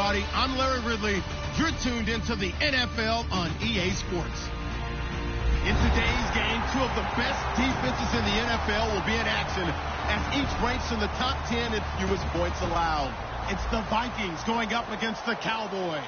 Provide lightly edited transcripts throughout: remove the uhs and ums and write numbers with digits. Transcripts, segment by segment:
everybody. I'm Larry Ridley. You're tuned into the NFL on EA Sports. In today's game, two of the best defenses in the NFL will be in action as each ranks in the top 10 in fewest points allowed. It's the Vikings going up against the Cowboys.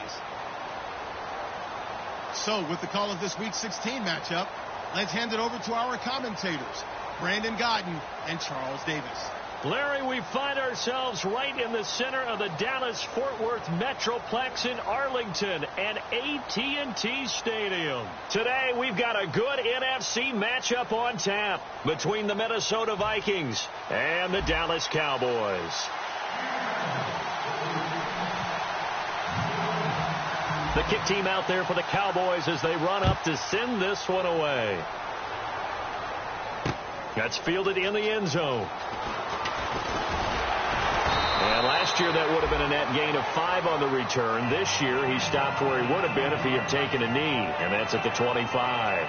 So, with the call of this Week 16 matchup, let's hand it over to our commentators, Brandon Godden and Charles Davis. Larry, we find ourselves right in the center of the Dallas-Fort Worth Metroplex in Arlington and AT&T Stadium. Today, we've got a good NFC matchup on tap between the Minnesota Vikings and the Dallas Cowboys. The kick team out there for the Cowboys as they run up to send this one away. That's fielded in the end zone. And last year that would have been a net gain of 5 on the return. This year he stopped where he would have been if he had taken a knee, and that's at the 25.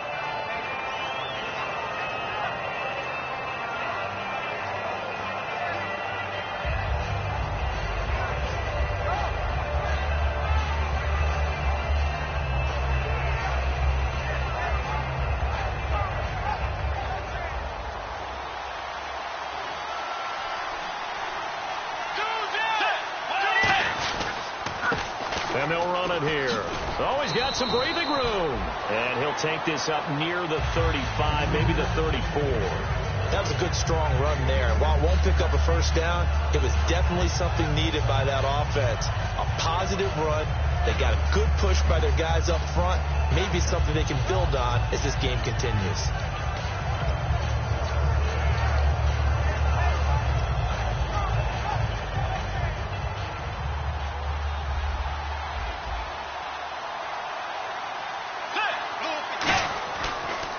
And they'll run it here. Oh, he's got some breathing room. And he'll take this up near the 35, maybe the 34. That was a good, strong run there. While it won't pick up a first down, it was definitely something needed by that offense. A positive run. They got a good push by their guys up front. Maybe something they can build on as this game continues.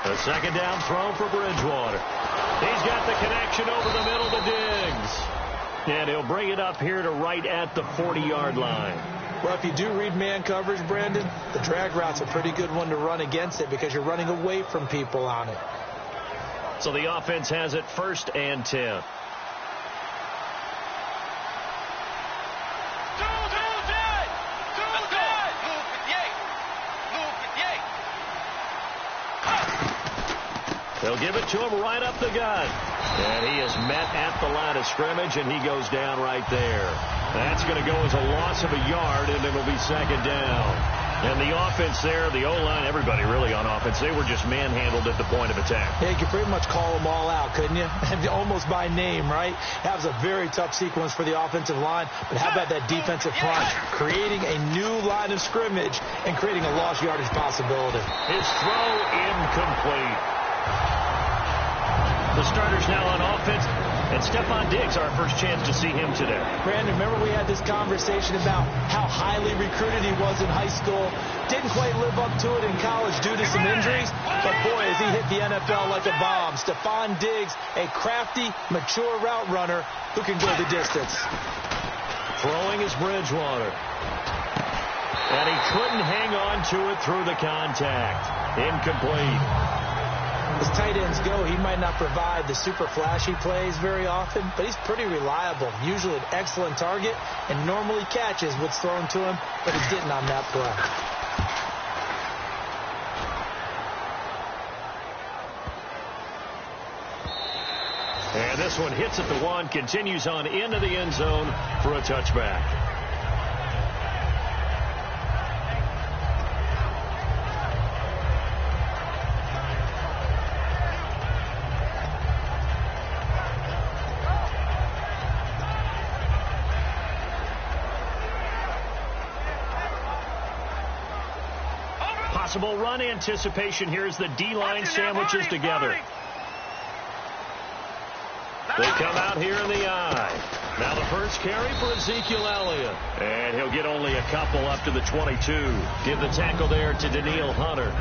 A second down throw for Bridgewater. He's got the connection over the middle to Diggs. And he'll bring it up here to right at the 40-yard line. Well, if you do read man coverage, Brandon, the drag route's a pretty good one to run against it because you're running away from people on it. So the offense has it 1st and 10. They'll give it to him right up the gut. And he is met at the line of scrimmage, and he goes down right there. That's going to go as a loss of a yard, and it'll be second down. And the offense there, the O-line, everybody really on offense, they were just manhandled at the point of attack. Yeah, you could pretty much call them all out, couldn't you? Almost by name, right? That was a very tough sequence for the offensive line. But how about that defensive front? Creating a new line of scrimmage and creating a lost yardage possibility. His throw incomplete. The starters now on offense, and Stephon Diggs, our first chance to see him today. Brandon, remember we had this conversation about how highly recruited he was in high school. Didn't quite live up to it in college due to some injuries. But boy, has he hit the NFL like a bomb. Stephon Diggs, a crafty, mature route runner who can go the distance. Throwing is Bridgewater. And he couldn't hang on to it through the contact. Incomplete. As tight ends go, he might not provide the super flashy plays very often, but he's pretty reliable. Usually an excellent target and normally catches what's thrown to him, but he didn't on that play. And this one hits at the 1, continues on into the end zone for a touchback. Possible run anticipation here as the D-line sandwiches together. They come out here in the eye. Now the first carry for Ezekiel Elliott. And he'll get only a couple up to the 22. Give the tackle there to Danielle Hunter.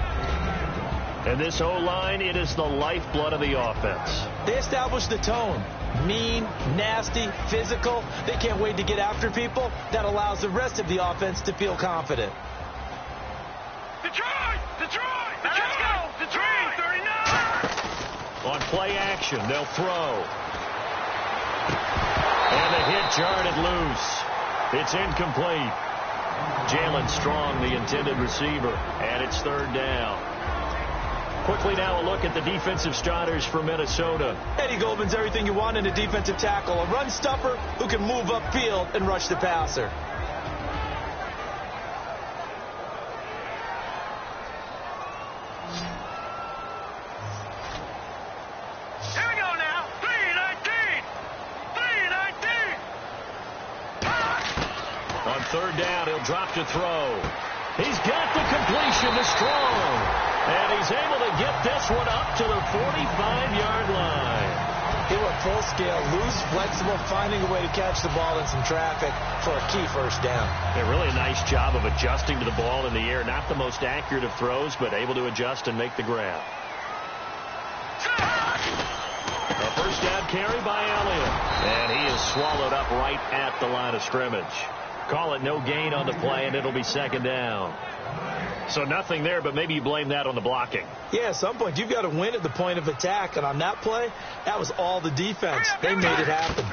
And this O-line, it is the lifeblood of the offense. They established the tone. Mean, nasty, physical. They can't wait to get after people. That allows the rest of the offense to feel confident. Let's go! Detroit! 39! On play action, they'll throw. And the hit jarred it loose. It's incomplete. Jalen Strong, the intended receiver, and it's third down. Quickly now a look at the defensive starters for Minnesota. Eddie Goldman's everything you want in a defensive tackle. A run stuffer who can move upfield and rush the passer. Here we go now. 3-19. 3-19. On third down, he'll drop to throw. He's got the completion to Strong. And he's able to get this one up to the 45-yard line. He went full scale, loose, flexible, finding a way to catch the ball in some traffic for a key first down. Yeah, really a nice job of adjusting to the ball in the air. Not the most accurate of throws, but able to adjust and make the grab. A first down carry by Elliott. And he is swallowed up right at the line of scrimmage. Call it no gain on the play, and it'll be second down. So nothing there, but maybe you blame that on the blocking. Yeah, at some point you've got to win at the point of attack, and on that play, that was all the defense. They made it happen.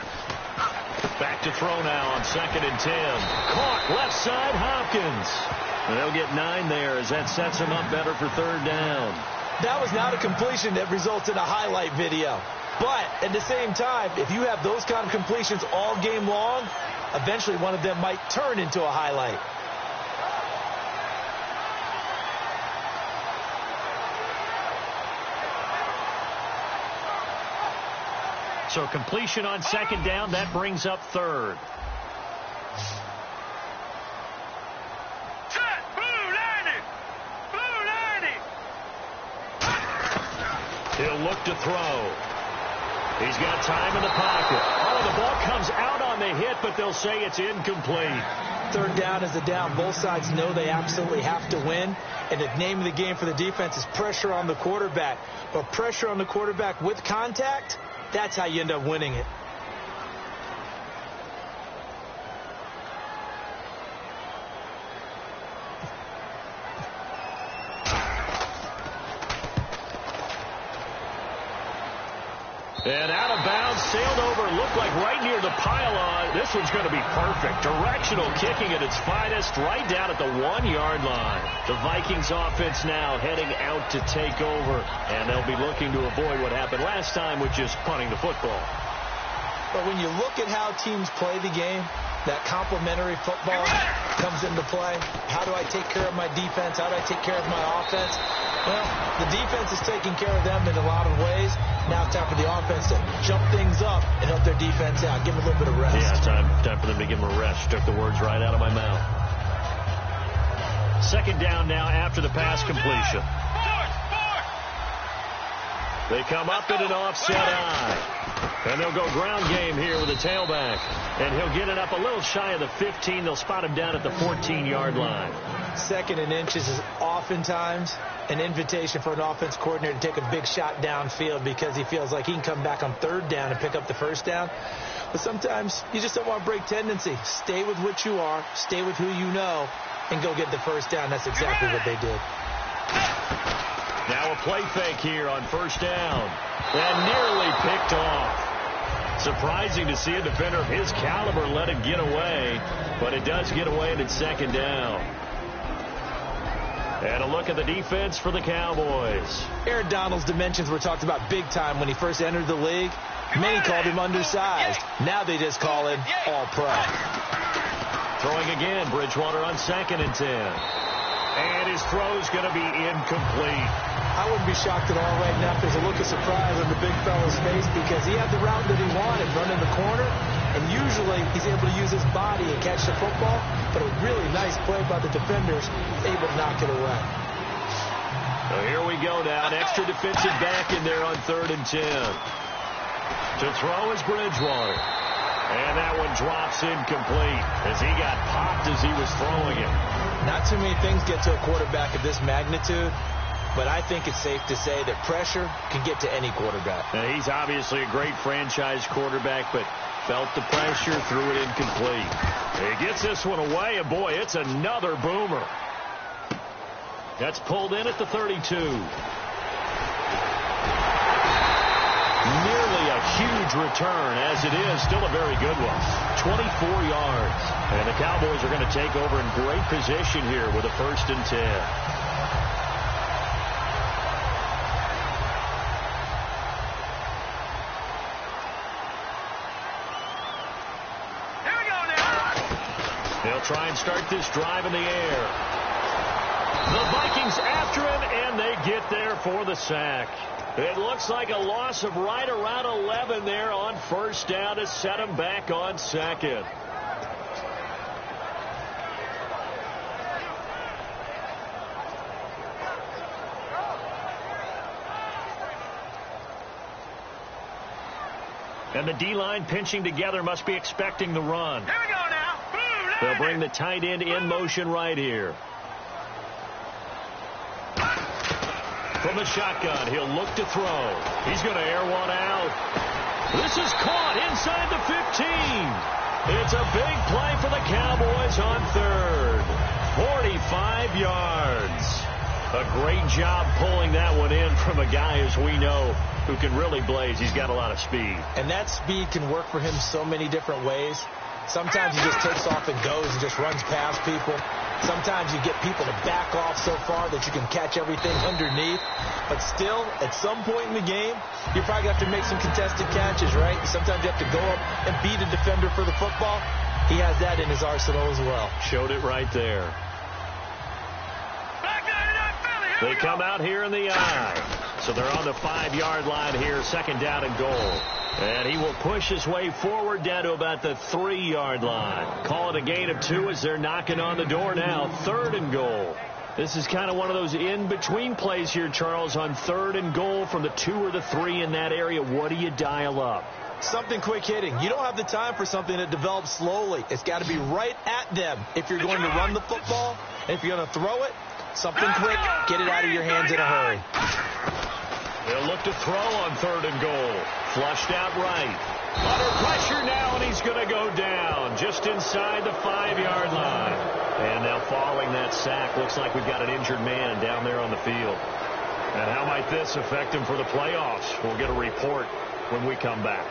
Back to throw now on 2nd and 10. Caught left side, Hopkins. And they'll get 9 there as that sets him up better for third down. That was not a completion that results in a highlight video. But at the same time, if you have those kind of completions all game long, eventually one of them might turn into a highlight. So completion on 2nd down, that brings up 3rd. Set. Blue 90. Blue 90. He'll look to throw. He's got time in the pocket. Oh, the ball comes out on the hit, but they'll say it's incomplete. Third down is the down. Both sides know they absolutely have to win. And the name of the game for the defense is pressure on the quarterback. But pressure on the quarterback with contact, that's how you end up winning it. And out of bounds, sailed over, looked like right near the pylon. This one's going to be perfect. Directional kicking at its finest, right down at the 1-yard line. The Vikings offense now heading out to take over, and they'll be looking to avoid what happened last time, which is punting the football. But when you look at how teams play the game, that complementary football comes into play. How do I take care of my defense? How do I take care of my offense? Well, the defense is taking care of them in a lot of ways. Now it's time for the offense to jump things up and help their defense out. Give them a little bit of rest. Yeah, time for them to give them a rest. Took the words right out of my mouth. 2nd down now after the pass completion. They come up in an offset eye. And they'll go ground game here with a tailback. And he'll get it up a little shy of the 15. They'll spot him down at the 14-yard line. 2nd and inches is oftentimes an invitation for an offense coordinator to take a big shot downfield because he feels like he can come back on 3rd down and pick up the 1st down. But sometimes you just don't want to break tendency. Stay with what you are, stay with who you know, and go get the 1st down. That's exactly what they did. Now a play fake here on 1st down. And nearly picked off. Surprising to see a defender of his caliber let it get away. But it does get away and it's 2nd down. And a look at the defense for the Cowboys. Aaron Donald's dimensions were talked about big time when he first entered the league. Many called him undersized. Now they just call him all-pro. Throwing again, Bridgewater on 2nd and 10. And his throw's going to be incomplete. I wouldn't be shocked at all right now if there's a look of surprise on the big fella's face because he had the route that he wanted, running the corner, and usually he's able to use his body and catch the football, but a really nice play by the defenders, able to knock it away. So here we go now, an extra defensive back in there on 3rd and 10. To throw is Bridgewater. And that one drops incomplete as he got popped as he was throwing it. Not too many things get to a quarterback of this magnitude, but I think it's safe to say that pressure can get to any quarterback. Now, he's obviously a great franchise quarterback, but felt the pressure, threw it incomplete. He gets this one away, and boy, it's another boomer. That's pulled in at the 32. Nearly a huge return. As it is, still a very good one. 24 yards. And the Cowboys are going to take over in great position here with a 1st and 10. They'll try and start this drive in the air. The Vikings after him, and they get there for the sack. It looks like a loss of right around 11 there on 1st down to set him back on 2nd. And the D-line pinching together, must be expecting the run. Here we go now. They'll bring the tight end in motion right here. From the shotgun, he'll look to throw. He's going to air one out. This is caught inside the 15. It's a big play for the Cowboys on 3rd. 45 yards. A great job pulling that one in from a guy, as we know, who can really blaze. He's got a lot of speed. And that speed can work for him so many different ways. Sometimes he just takes off and goes and just runs past people. Sometimes you get people to back off so far that you can catch everything underneath. But still, at some point in the game, you probably have to make some contested catches, right? Sometimes you have to go up and beat a defender for the football. He has that in his arsenal as well. Showed it right there. They come out here in the eye. So they're on the 5-yard line here, 2nd down and goal. And he will push his way forward down to about the 3-yard line. Call it a gain of 2 as they're knocking on the door now. 3rd and goal. This is kind of one of those in-between plays here, Charles, on 3rd and goal from the 2 or the 3 in that area. What do you dial up? Something quick hitting. You don't have the time for something that develops slowly. It's got to be right at them if you're going to run the football. And if you're going to throw it, something quick, get it out of your hands in a hurry. They'll look to throw on 3rd and goal. Flushed out right. Under pressure now, and he's going to go down just inside the 5-yard line. And now following that sack, looks like we've got an injured man down there on the field. And how might this affect him for the playoffs? We'll get a report when we come back.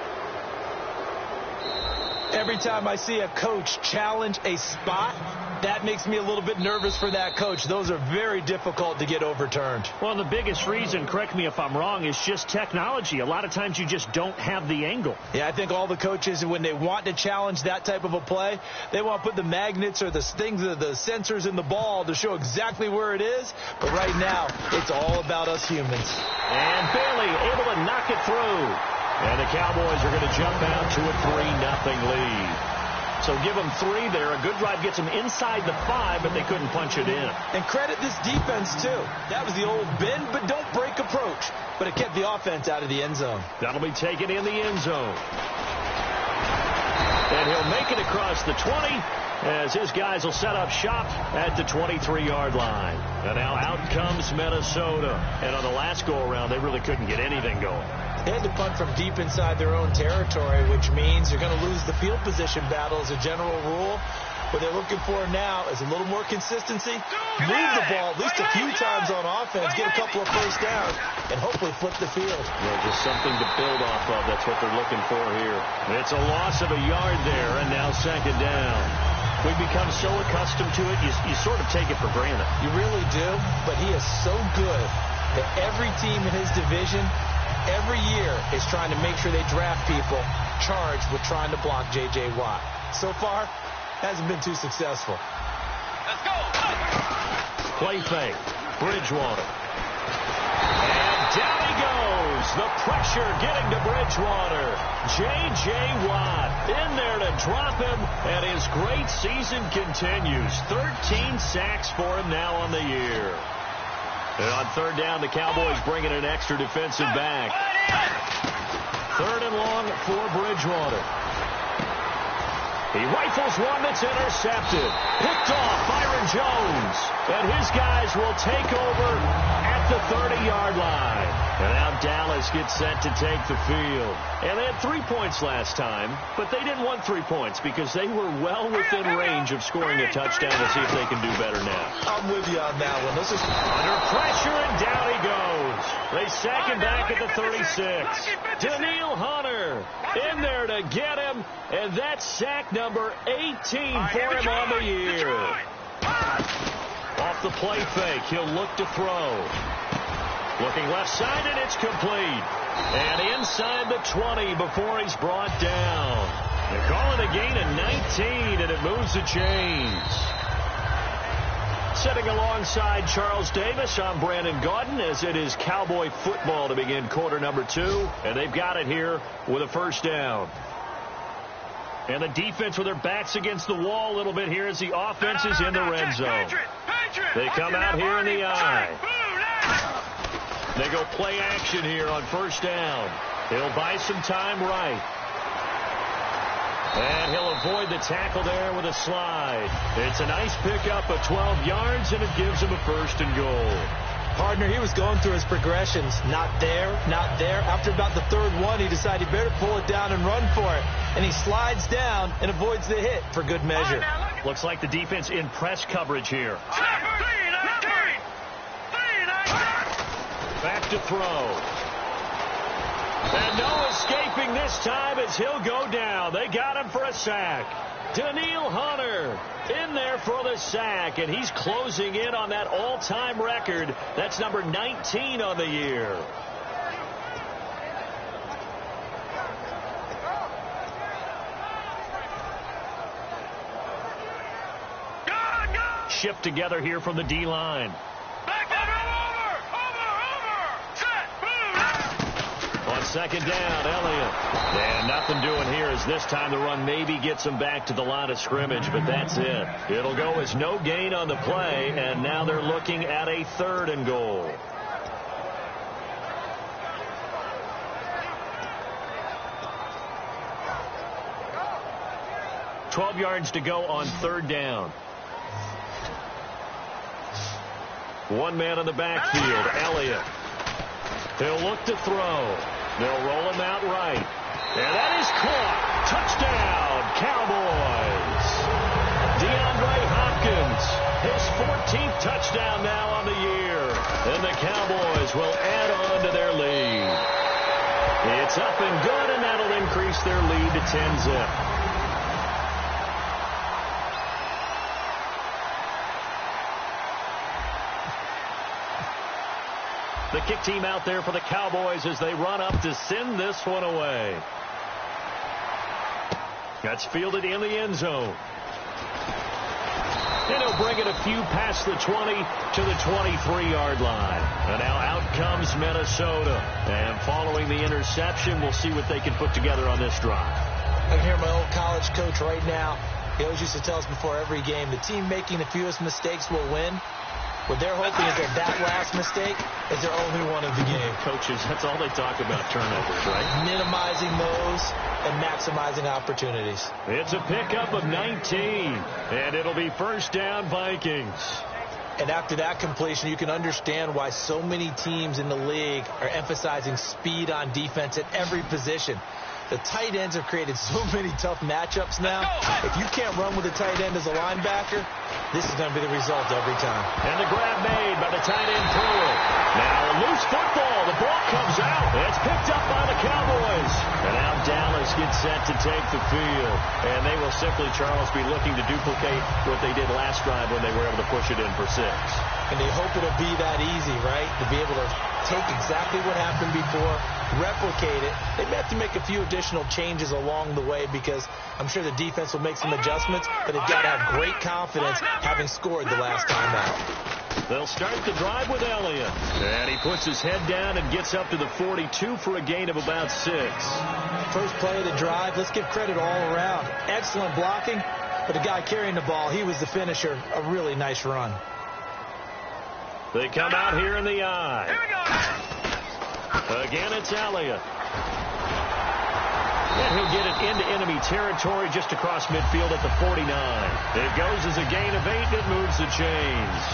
Every time I see a coach challenge a spot, that makes me a little bit nervous for that coach. Those are very difficult to get overturned. Well, the biggest reason, correct me if I'm wrong, is just technology. A lot of times you just don't have the angle. Yeah, I think all the coaches, when they want to challenge that type of a play, they want to put the magnets or the things, the sensors in the ball to show exactly where it is. But right now, it's all about us humans. And Bailey able to knock it through. And the Cowboys are going to jump out to a 3-0 lead. So give them 3 there. A good drive gets them inside the 5, but they couldn't punch it in. And credit this defense, too. That was the old bend but don't break approach. But it kept the offense out of the end zone. That'll be taken in the end zone. And he'll make it across the 20 as his guys will set up shop at the 23-yard line. And now out comes Minnesota. And on the last go-around, they really couldn't get anything going. They had to punt from deep inside their own territory, which means they're going to lose the field position battle as a general rule. What they're looking for now is a little more consistency, move the ball at least a few times on offense, get a couple of first downs, and hopefully flip the field. Well, just something to build off of. That's what they're looking for here. It's a loss of a yard there, and now 2nd down. We've become so accustomed to it, you sort of take it for granted. You really do, but he is so good that every team in his division every year is trying to make sure they draft people charged with trying to block J.J. Watt. So far, hasn't been too successful. Let's go. Play fake. Bridgewater. And down he goes. The pressure getting to Bridgewater. J.J. Watt in there to drop him, and his great season continues. 13 sacks for him now on the year. And on 3rd down, the Cowboys bringing an extra defensive back. 3rd and long for Bridgewater. He rifles one that's intercepted. Picked off Byron Jones. And his guys will take over at the 30-yard line. And now Dallas gets set to take the field. And they had 3 points last time, but they didn't want 3 points because they were well within range of scoring a touchdown to see if they can do better now. I'm with you on that one. This is under pressure, and down he goes. They sack him back at the 36. Daniil Hunter in there to get him, and that's sack number 18 for him on the year. Off the play fake, he'll look to throw. Looking left side, and it's complete. And inside the 20 before he's brought down. They call it a gain of 19, and it moves the chains. Sitting alongside Charles Davis, I'm Brandon Gaudin, as it is Cowboy football to begin quarter number 2. And they've got it here with a first down. And the defense with their backs against the wall a little bit here as the offense is in the red zone. They come out here in the eye. They go play action here on first down. He'll buy some time right. And he'll avoid the tackle there with a slide. It's a nice pickup of 12 yards, and it gives him a first and goal. Partner, he was going through his progressions. Not there, not there. After about the third one, he decided he better pull it down and run for it. And he slides down and avoids the hit for good measure. Looks like the defense in press coverage here. Back to throw. And no escaping this time as he'll go down. They got him for a sack. Daniil Hunter in there for the sack, and he's closing in on that all-time record. That's number 19 on the year. Shipped together here from the D-line. Second down, Elliott. And nothing doing here as this time the run maybe gets him back to the line of scrimmage, but that's it. It'll go as no gain on the play, and now they're looking at a 3rd and goal. $12 yards to go on 3rd down. One man in the backfield, Elliott. He'll look to throw. They'll roll him out right. And that is caught. Touchdown, Cowboys. DeAndre Hopkins, his 14th touchdown now on the year. And the Cowboys will add on to their lead. It's up and good, and that'll increase their lead to 10-zip. The kick team out there for the Cowboys as they run up to send this one away. That's fielded in the end zone. And he'll bring it a few past the 20 to the 23-yard line. And now out comes Minnesota. And following the interception, we'll see what they can put together on this drive. I can hear my old college coach right now. He always used to tell us before every game, the team making the fewest mistakes will win. What they're hoping is that last mistake is their only one of the game. Coaches, that's all they talk about, turnovers, right? Minimizing those and maximizing opportunities. It's a pickup of 19, and it'll be first down, Vikings. And after that completion, you can understand why so many teams in the league are emphasizing speed on defense at every position. The tight ends have created so many tough matchups now. If you can't run with a tight end as a linebacker, this is going to be the result every time. And the grab made by the tight end Pruitt. Now a loose football. The ball comes out. It's picked up by the Cowboys. And now Dallas gets set to take the field. And they will simply, Charles, be looking to duplicate what they did last drive when they were able to push it in for 6. And they hope it'll be that easy, right? To be able to take exactly what happened before, replicate it. They may have to make a few additional changes along the way because I'm sure the defense will make some adjustments, but they've got to have great confidence having scored the last time out. They'll start the drive with Elliott. And he puts his head down and gets up to the 42 for a gain of about 6. First play of the drive, let's give credit all around. Excellent blocking, but the guy carrying the ball, he was the finisher. A really nice run. They come out here in the eye. Again, it's Elliott. And he'll get it into enemy territory just across midfield at the 49. It goes as a gain of 8. It moves the chains.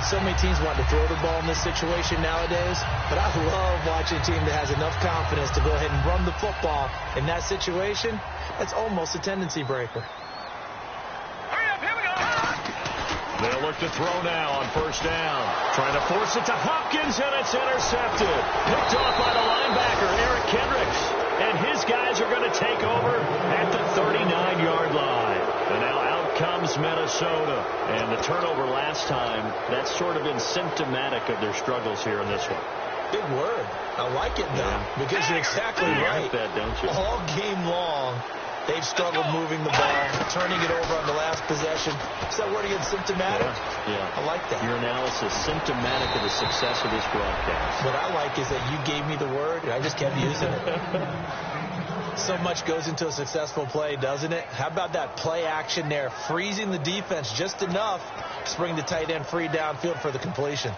So many teams want to throw the ball in this situation nowadays, but I love watching a team that has enough confidence to go ahead and run the football. In that situation, that's almost a tendency breaker. Hurry up, here we go. They'll look to throw now on first down. Trying to force it to Hopkins, and it's intercepted. Picked off by the linebacker, Eric Kendricks. And his guys are going to take over at the 39-yard line. And now out comes Minnesota. And the turnover last time, that's sort of been symptomatic of their struggles here in this one. Big word. I like it, though, because you're exactly right. You like that, don't you? All game long, they've struggled moving the ball, turning it over on the last possession. Is that word again, symptomatic? Yeah. I like that. Your analysis, symptomatic of the success of this broadcast. What I like is that you gave me the word, and I just kept using it. So much goes into a successful play, doesn't it? How about that play action there, freezing the defense just enough to bring the tight end free downfield for the completion.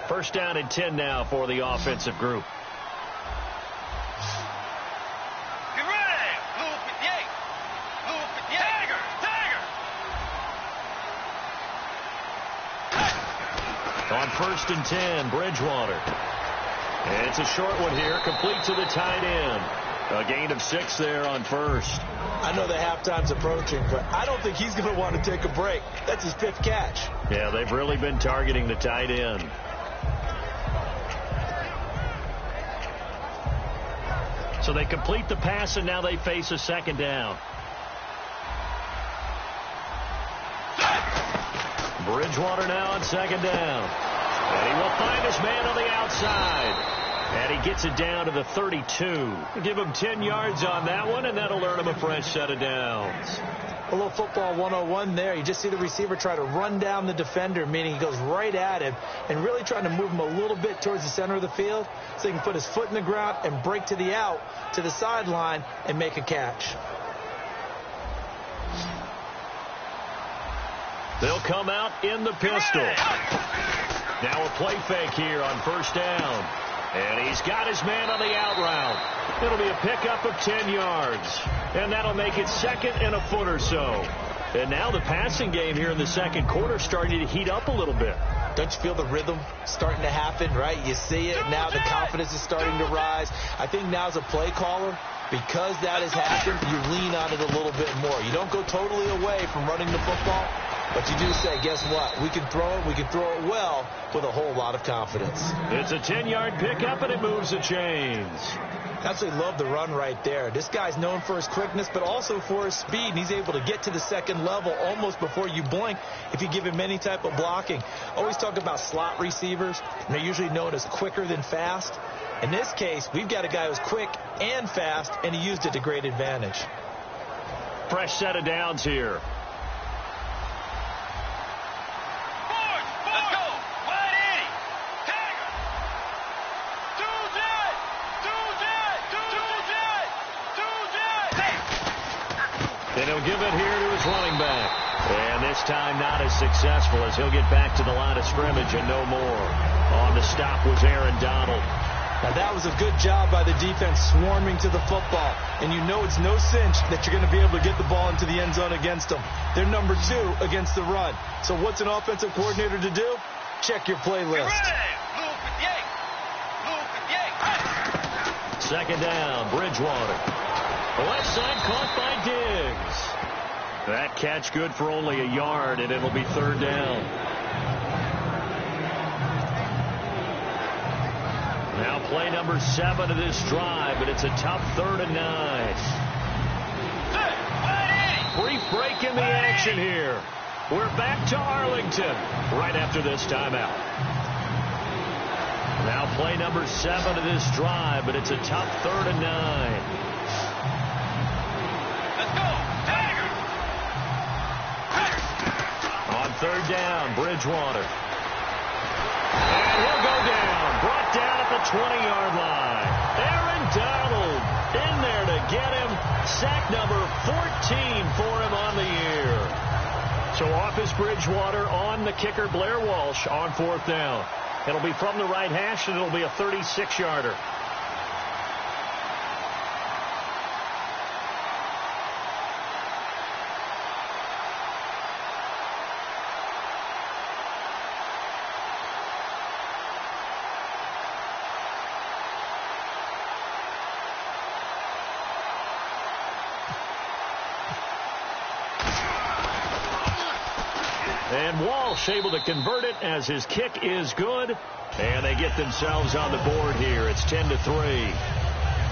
First down and 10 now for the offensive group. Get ready. Loop it, yay. Loop it, yay. Tiger. On first and 10, Bridgewater. And it's a short one here, complete to the tight end. A gain of 6 there on first. I know the halftime's approaching, but I don't think he's going to want to take a break. That's his 5th catch. Yeah, they've really been targeting the tight end. So they complete the pass, and now they face a second down. Bridgewater now on second down. And he will find his man on the outside. And he gets it down to the 32. Give him 10 yards on that one, and that'll earn him a fresh set of downs. A little football 101 there. You just see the receiver try to run down the defender, meaning he goes right at him and really trying to move him a little bit towards the center of the field so he can put his foot in the ground and break to the out, to the sideline, and make a catch. They'll come out in the pistol. Now a play fake here on first down. And he's got his man on the out route. It'll be a pickup of 10 yards. And that'll make it second and a foot or so. And now the passing game here in the second quarter starting to heat up a little bit. Don't you feel the rhythm starting to happen, right? You see it. Now the confidence is starting to rise. I think now as a play caller, because that has happened, you lean on it a little bit more. You don't go totally away from running the football, but you do say, guess what? We can throw it. We can throw it well with a whole lot of confidence. It's a 10-yard pickup, and it moves the chains. Absolutely love the run right there. This guy's known for his quickness, but also for his speed. And he's able to get to the second level almost before you blink if you give him any type of blocking. Always talk about slot receivers, and they're usually known as quicker than fast. In this case, we've got a guy who's quick and fast, and he used it to great advantage. Fresh set of downs here. Let's go. Wide Eddie. Tiger. Do that. And he'll give it here to his running back. And this time not as successful as he'll get back to the line of scrimmage and no more. On the stop was Aaron Donald. Now that was a good job by the defense swarming to the football. And you know it's no cinch that you're going to be able to get the ball into the end zone against them. They're number 2 against the run. So what's an offensive coordinator to do? Check your playlist. Second down, Bridgewater. Left side caught by Diggs. That catch good for only a yard, and it'll be third down. Now play number 7 of this drive, but it's a tough 3rd and 9. Brief break in the action here. We're back to Arlington right after this timeout. Now play number 7 of this drive, but it's a tough 3rd and 9. Let's go. Tiger. On third down, Bridgewater. And he'll go down. Brought down at the 20-yard line. Aaron Donald in there to get him. Sack number 14 for him on the year. So off is Bridgewater, on the kicker Blair Walsh on 4th down. It'll be from the right hash, and it'll be a 36-yarder. And Walsh able to convert it as his kick is good. And they get themselves on the board here. It's 10-3.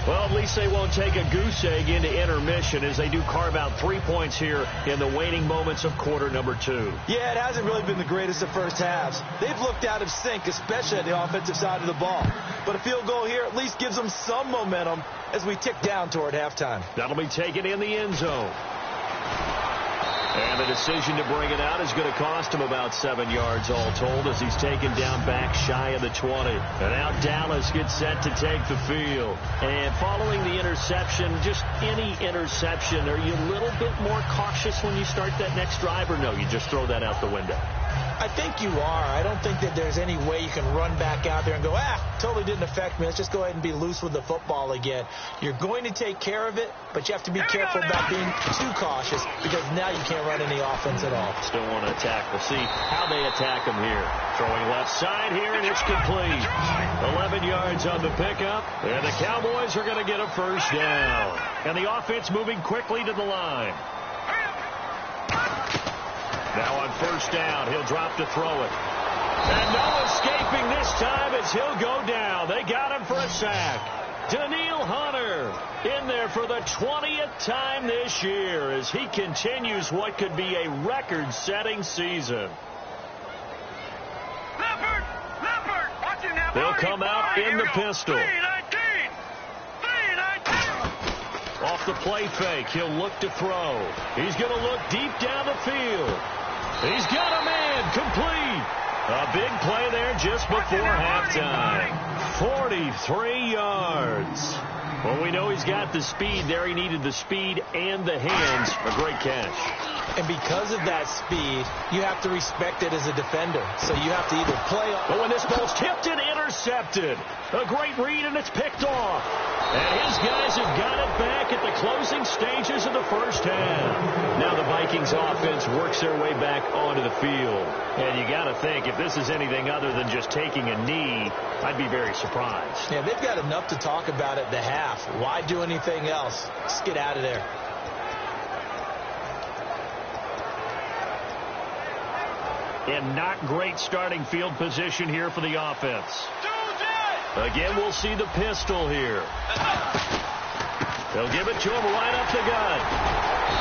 Well, at least they won't take a goose egg into intermission as they do carve out 3 points here in the waning moments of quarter number 2. Yeah, it hasn't really been the greatest of first halves. They've looked out of sync, especially on the offensive side of the ball. But a field goal here at least gives them some momentum as we tick down toward halftime. That'll be taken in the end zone. And the decision to bring it out is going to cost him about 7 yards all told as he's taken down back shy of the 20. And now Dallas gets set to take the field. And following the interception, just any interception, are you a little bit more cautious when you start that next drive, or no, you just throw that out the window? I think you are. I don't think that there's any way you can run back out there and go, totally didn't affect me. Let's just go ahead and be loose with the football again. You're going to take care of it, but you have to be careful about being too cautious because now you can't run any offense at all. Still want to attack. We'll see how they attack him here. Throwing left side here, and it's complete. 11 yards on the pickup, and the Cowboys are going to get a first down. And the offense moving quickly to the line. Now on first down, he'll drop to throw it. And no escaping this time as he'll go down. They got him for a sack. Daniil Hunter in there for the 20th time this year as he continues what could be a record-setting season. They'll come out in the pistol. Off the play fake, he'll look to throw. He's going to look deep down the field. He's got a man complete. A big play there just before halftime. 43 yards. Well, we know he's got the speed there. He needed the speed and the hands. A great catch. And because of that speed, you have to respect it as a defender. So you have to either play on. But when this ball's tipped and intercepted, a great read, and it's picked off. And his guys have got it back at the closing stages of the first half. Now the Vikings offense works their way back onto the field. And you got to think, if this is anything other than just taking a knee, I'd be very surprised. Yeah, they've got enough to talk about at the half. Why do anything else? Just get out of there. And not great starting field position here for the offense. Again, we'll see the pistol here. They'll give it to him right up the gut.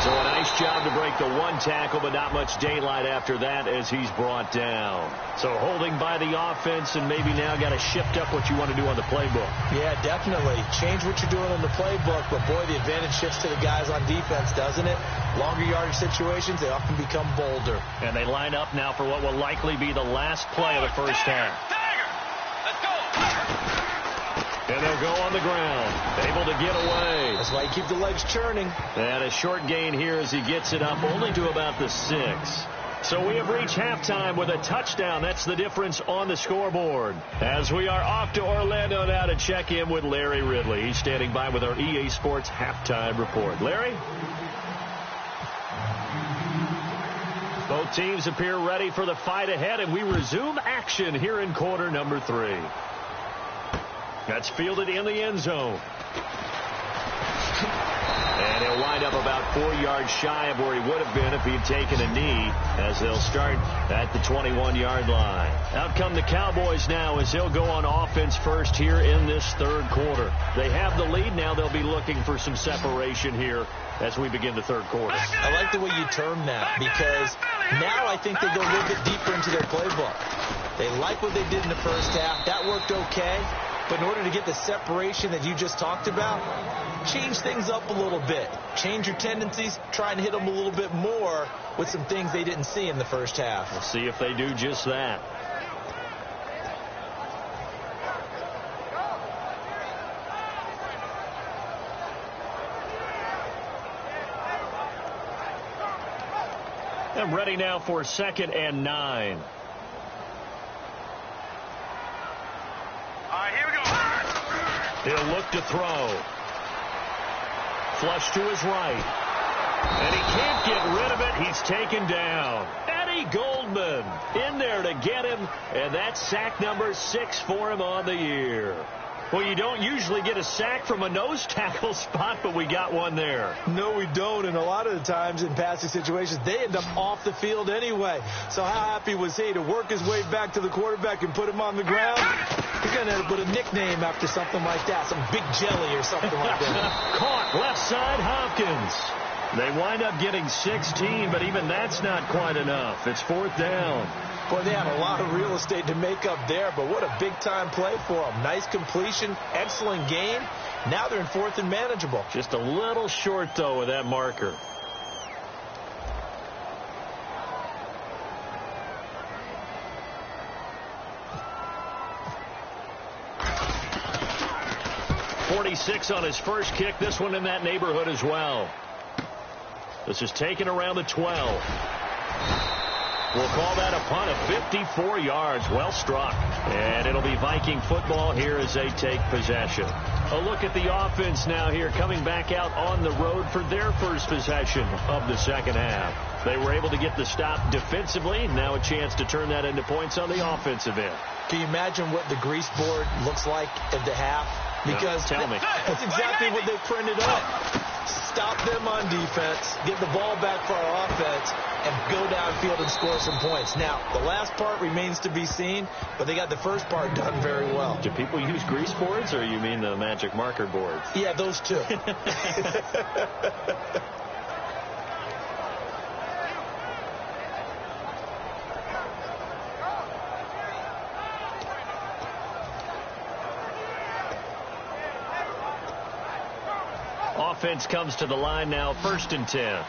So a nice job to break the one tackle, but not much daylight after that as he's brought down. So holding by the offense, and maybe now got to shift up what you want to do on the playbook. Yeah, definitely. Change what you're doing on the playbook, but boy, the advantage shifts to the guys on defense, doesn't it? Longer yardage situations, they often become bolder. And they line up now for what will likely be the last play of the first half. And they'll go on the ground, able to get away. That's why you keep the legs churning. And a short gain here as he gets it up only to about the 6. So we have reached halftime with a touchdown. That's the difference on the scoreboard. As we are off to Orlando now to check in with Larry Ridley. He's standing by with our EA Sports halftime report. Larry? Both teams appear ready for the fight ahead, and we resume action here in quarter number 3. That's fielded in the end zone. And he'll wind up about 4 yards shy of where he would have been if he'd taken a knee, as they'll start at the 21-yard line. Out come the Cowboys now as they'll go on offense first here in this third quarter. They have the lead. Now they'll be looking for some separation here as we begin the third quarter. I like the way you term that, because now I think they go a little bit deeper into their playbook. They like what they did in the first half. That worked okay. But in order to get the separation that you just talked about, change things up a little bit. Change your tendencies, try and hit them a little bit more with some things they didn't see in the first half. We'll see if they do just that. And ready now for 2nd and 9. He'll look to throw. Flush to his right. And he can't get rid of it. He's taken down. Eddie Goldman in there to get him. And that's sack number 6 for him on the year. Well, you don't usually get a sack from a nose tackle spot, but we got one there. No, we don't, and a lot of the times in passing situations, they end up off the field anyway. So how happy was he to work his way back to the quarterback and put him on the ground? He's going to end up with a nickname after something like that, some Big Jelly or something like that. Caught left side Hopkins. They wind up getting 16, but even that's not quite enough. It's 4th down. Boy, they had a lot of real estate to make up there, but what a big-time play for them. Nice completion, excellent game. Now they're in 4th and manageable. Just a little short, though, with that marker. .46 on his first kick. This one in that neighborhood as well. This is taken around the 12. We'll call that a punt of 54 yards. Well struck. And it'll be Viking football here as they take possession. A look at the offense now here, coming back out on the road for their first possession of the second half. They were able to get the stop defensively. Now a chance to turn that into points on the offensive end. Can you imagine what the grease board looks like at the half? Because tell me. That's exactly what they printed up. Stop them on defense, get the ball back for our offense, and go downfield and score some points. Now, the last part remains to be seen, but they got the first part done very well. Do people use grease boards, or you mean the magic marker boards? Yeah, those two. Offense comes to the line now, 1st and 10.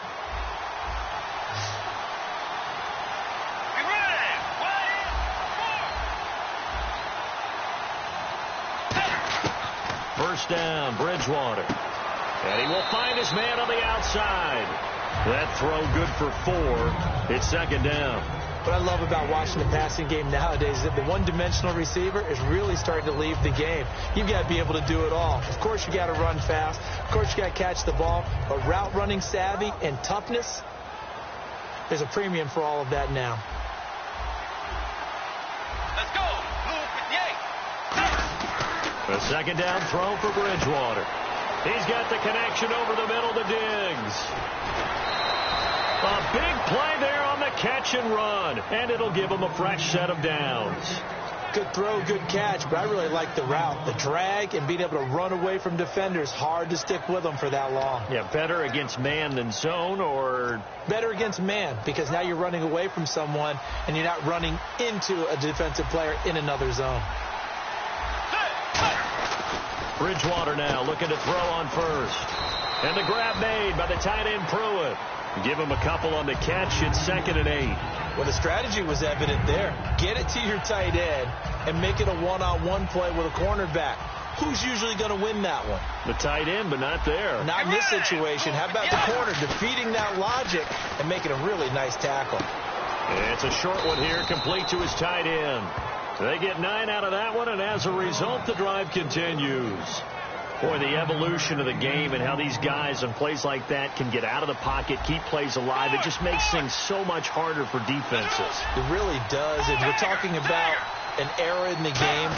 First down, Bridgewater. And he will find his man on the outside. That throw good for 4. It's 2nd down. What I love about watching the passing game nowadays is that the one-dimensional receiver is really starting to leave the game. You've got to be able to do it all. Of course, you got to run fast. Of course, you got to catch the ball. But route running savvy and toughness, there's a premium for all of that now. Let's go. Blue 58. A 2nd down throw for Bridgewater. He's got the connection over the middle to Diggs. A big play there on the catch and run, and it'll give him a fresh set of downs. Good throw, good catch, but I really like the route. The drag and being able to run away from defenders, hard to stick with them for that long. Yeah, better against man than zone, or? Better against man, because now you're running away from someone, and you're not running into a defensive player in another zone. Bridgewater now looking to throw on first. And the grab made by the tight end Pruitt. Give him a couple on the catch. It's 2nd and 8. Well, the strategy was evident there. Get it to your tight end and make it a one-on-one play with a cornerback. Who's usually going to win that one? The tight end, but not there. Not in this situation. How about the corner defeating that logic and making a really nice tackle? It's a short one here, complete to his tight end. They get 9 out of that one, and as a result, the drive continues. Boy, the evolution of the game and how these guys on plays like that can get out of the pocket, keep plays alive, it just makes things so much harder for defenses. It really does, and we're talking about an era in the game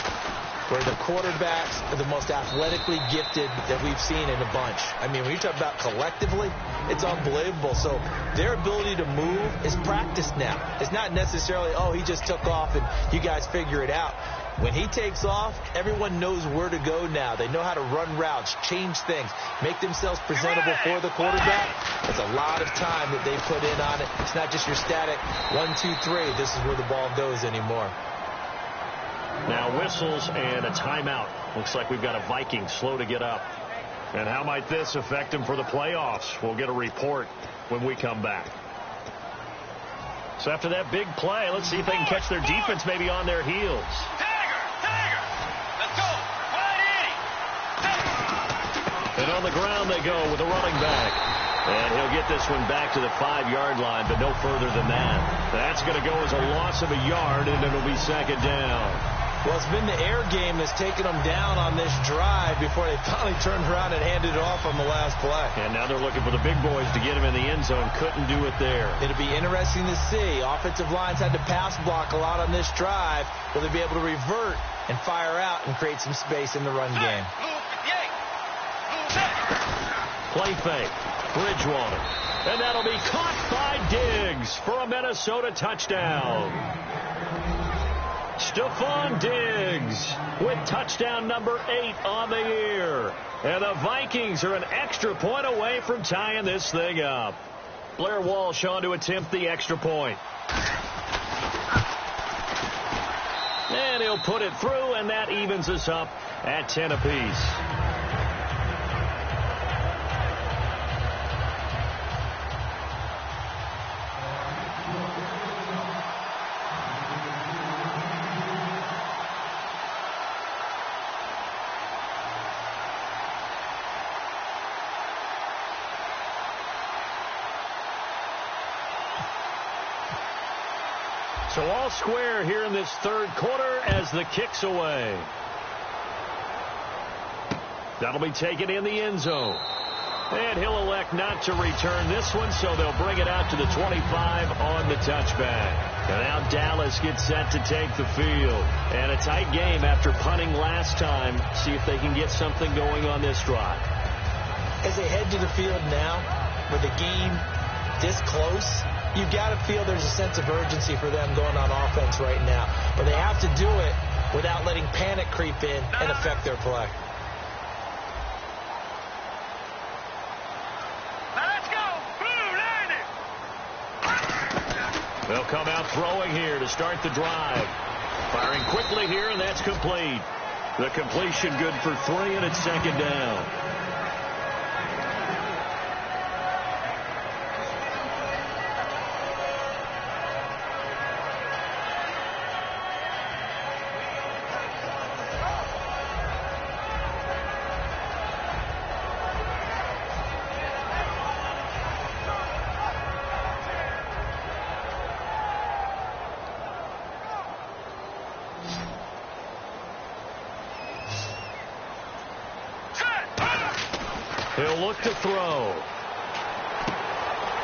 where the quarterbacks are the most athletically gifted that we've seen in a bunch. I mean, when you talk about collectively, it's unbelievable. So their ability to move is practiced now. It's not necessarily, oh, he just took off and you guys figure it out. When he takes off, everyone knows where to go now. They know how to run routes, change things, make themselves presentable for the quarterback. There's a lot of time that they put in on it. It's not just your static 1, 2, 3. This is where the ball goes anymore. Now whistles and a timeout. Looks like we've got a Viking slow to get up. And how might this affect them for the playoffs? We'll get a report when we come back. So after that big play, let's see if they can catch their defense maybe on their heels. Tiger. Let's go. 180. And on the ground they go with a running back. And he'll get this one back to the 5-yard line, but no further than that. That's going to go as a loss of a yard, and it'll be 2nd down. Well, it's been the air game that's taken them down on this drive before they finally turned around and handed it off on the last play. And now they're looking for the big boys to get him in the end zone. Couldn't do it there. It'll be interesting to see. Offensive lines had to pass block a lot on this drive. Will they be able to revert and fire out and create some space in the run game? Play fake. Bridgewater. And that'll be caught by Diggs for a Minnesota touchdown. Stephon Diggs with touchdown number 8 on the year. And the Vikings are an extra point away from tying this thing up. Blair Walsh on to attempt the extra point. And he'll put it through, and that evens us up at 10 apiece. So all square here in this third quarter as the kick's away. That'll be taken in the end zone. And he'll elect not to return this one, so they'll bring it out to the 25 on the touchback. And now Dallas gets set to take the field. And a tight game after punting last time. See if they can get something going on this drive. As they head to the field now, with the game this close, you've got to feel there's a sense of urgency for them going on offense right now. But they have to do it without letting panic creep in and affect their play. Let's go. Blue, learn it. They'll come out throwing here to start the drive. Firing quickly here, and that's complete. The completion good for 3, and it's second down. He'll look to throw.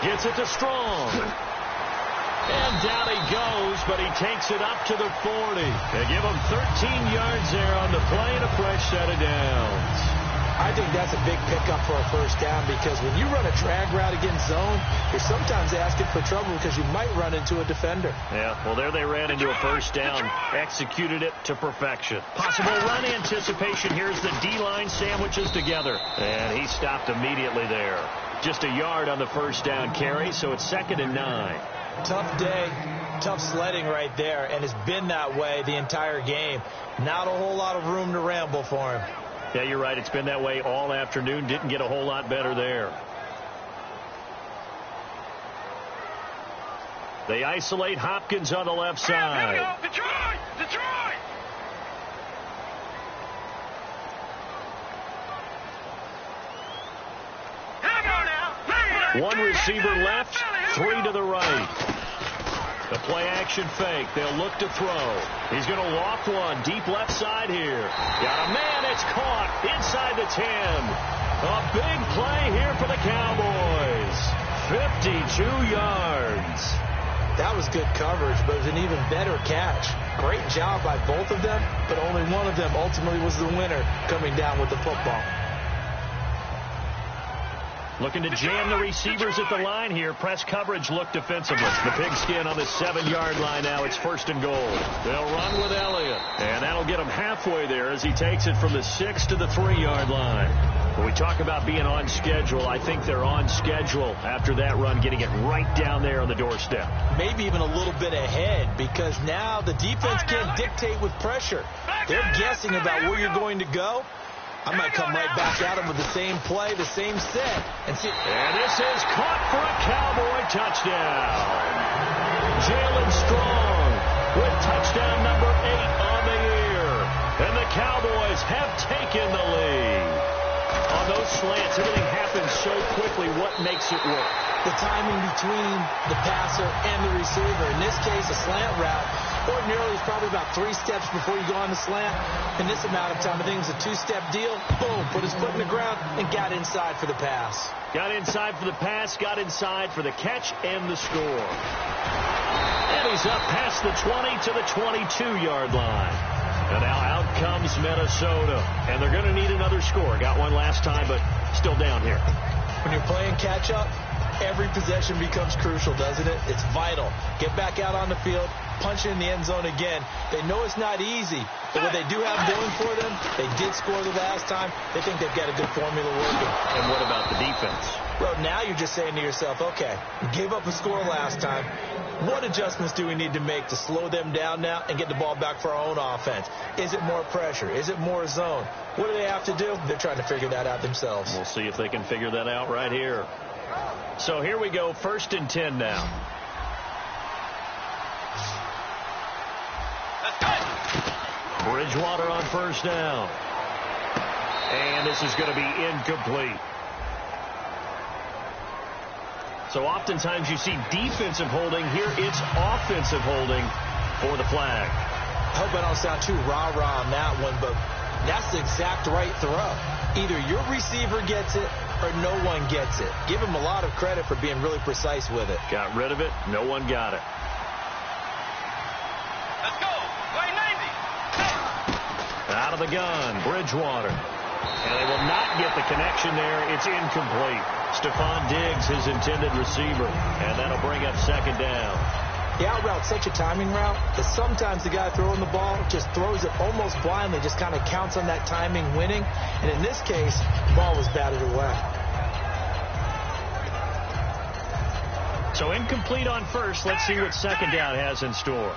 Gets it to Strong. And down he goes, but he takes it up to the 40. They give him 13 yards there on the play and a fresh set of downs. I think that's a big pickup for a first down because when you run a drag route against zone, you're sometimes asking for trouble because you might run into a defender. Yeah, well, there they ran into a first down. Executed it to perfection. Possible run anticipation. Here's the D-line sandwiches together. And he stopped immediately there. Just a yard on the first down carry, so it's 2nd and 9. Tough day, tough sledding right there, and it's been that way the entire game. Not a whole lot of room to ramble for him. Yeah, you're right. It's been that way all afternoon. Didn't get a whole lot better there. They isolate Hopkins on the left side. Detroit! Detroit! One receiver left, 3 to the right. The play action fake. They'll look to throw. He's going to loft one deep left side here. Got a man. It's caught inside the 10. A big play here for the Cowboys. 52 yards. That was good coverage, but it was an even better catch. Great job by both of them, but only one of them ultimately was the winner coming down with the football. Looking to jam the receivers at the line here. Press coverage look defensively. The pigskin on the 7-yard line now. It's 1st and goal. They'll run with Elliott. And that'll get him halfway there as he takes it from the 6 to the 3-yard line. When we talk about being on schedule, I think they're on schedule after that run, getting it right down there on the doorstep. Maybe even a little bit ahead because now the defense can't dictate with pressure. They're guessing about where you're going to go. I might come right back at him with the same play, the same set. And this is caught for a Cowboy touchdown. Jalen Strong with touchdown number 8 on the year. And the Cowboys have taken the lead. On those slants, everything happens so quickly. What makes it work? The timing between the passer and the receiver. In this case, a slant route. Ordinarily, it's probably about 3 steps before you go on the slant. In this amount of time, I think it was a 2-step deal. Boom, put his foot in the ground and got inside for the pass. Got inside for the pass, got inside for the catch and the score. And he's up past the 20 to the 22-yard line. And now out comes Minnesota. And they're going to need another score. Got one last time, but still down here. When you're playing catch-up, every possession becomes crucial, doesn't it? It's vital. Get back out on the field, punch it in the end zone again. They know it's not easy, but what they do have going for them, they did score the last time. They think they've got a good formula working. And what about the defense? Well, now you're just saying to yourself, okay, we gave up a score last time. What adjustments do we need to make to slow them down now and get the ball back for our own offense? Is it more pressure? Is it more zone? What do they have to do? They're trying to figure that out themselves. We'll see if they can figure that out right here. So here we go, 1st and 10 now. Bridgewater on 1st down. And this is going to be incomplete. So oftentimes you see defensive holding. Here it's offensive holding for the flag. I hope I don't sound too rah-rah on that one, but that's the exact right throw. Either your receiver gets it or no one gets it. Give him a lot of credit for being really precise with it. Got rid of it. No one got it. Let's go. Play 90. Out of the gun, Bridgewater. And they will not get the connection there. It's incomplete. Stephon Diggs, his intended receiver. And that'll bring up 2nd down. The out route's such a timing route that sometimes the guy throwing the ball just throws it almost blindly, just kind of counts on that timing winning. And in this case, the ball was batted away. So incomplete on 1st. Let's see what 2nd down has in store.